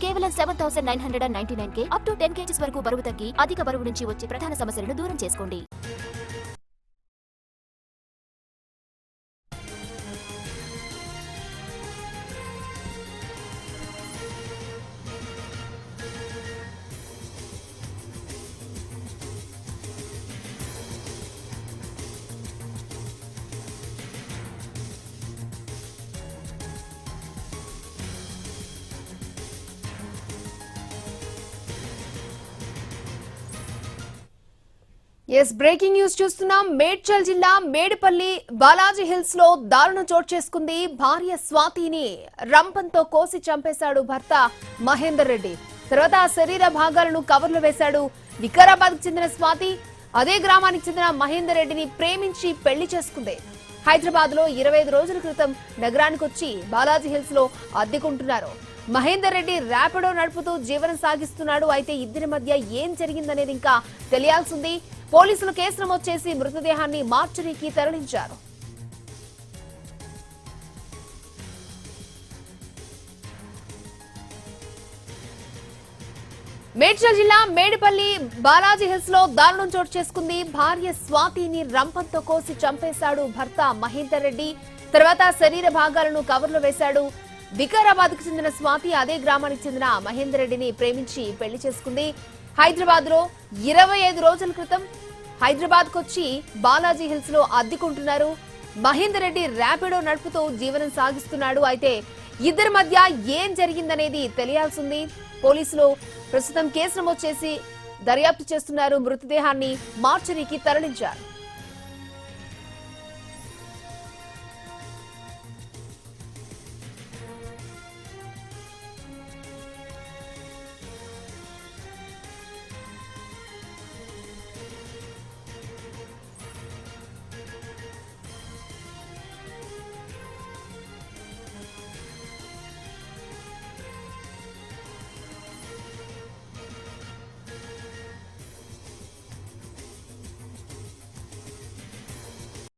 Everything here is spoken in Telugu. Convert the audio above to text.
కేవలం 7,999 అప్ టు 10 kgs వరకు బరువు తగ్గి అధిక బరువు నుంచి వచ్చే ప్రధాన సమస్యలను దూరం చేసుకోండి. బ్రేకింగ్ న్యూస్ చూస్తున్నాం. మేడ్చల్ జిల్లా మేడిపల్లి బాలాజీ హిల్స్ లో దారుణం చోటు చేసుకుంది. భార్య స్వాతిని రంపంతో కోసి చంపేశాడు భర్త మహేందర్ రెడ్డి. తర్వాత శరీర భాగాలను కవర్లు వేశాడు. వికారాబాద్ కు చెందిన స్వాతి అదే గ్రామానికి చెందిన మహేందర్ రెడ్డిని ప్రేమించి పెళ్లి చేసుకుంది. హైదరాబాద్ లో 25 రోజుల క్రితం నగరానికి వచ్చి బాలాజీ హిల్స్ లో అద్దెకుంటున్నారు. మహేందర్ రెడ్డి ర్యాపిడో నడుపుతూ జీవనం సాగిస్తున్నాడు. అయితే ఇద్దరి మధ్య ఏం జరిగిందనేది ఇంకా తెలియాల్సింది. పోలీసులు కేసు నమోదు చేసి మృతదేహాన్ని మార్చురీకి తరలించారు. మేడ్చల్ జిల్లా మేడిపల్లి బాలాజీ హిల్స్ లో దారుణం చోటు చేసుకుంది. భార్య స్వాతిని రంపంతో కోసి చంపేశాడు భర్త మహేందర్ రెడ్డి. తర్వాత శరీర భాగాలను కవర్లు వేశాడు. వికారాబాద్ కు చెందిన స్వాతి అదే గ్రామానికి చెందిన మహేందర్ రెడ్డిని ప్రేమించి పెళ్లి చేసుకుంది. హైదరాబాద్ లో 25 రోజుల క్రితం హైదరాబాద్ కు వచ్చి బాలాజీ హిల్స్ లో అద్దెకుంటున్నారు. మహేందర్ రెడ్డి ర్యాపిడో నడుపుతూ జీవనం సాగిస్తున్నాడు. అయితే ఇద్దరి మధ్య ఏం జరిగిందనేది తెలియాల్సింది. పోలీసులు ప్రస్తుతం కేసు నమోదు చేసి దర్యాప్తు చేస్తున్నారు. మృతదేహాన్ని మార్చురీకి తరలించారు.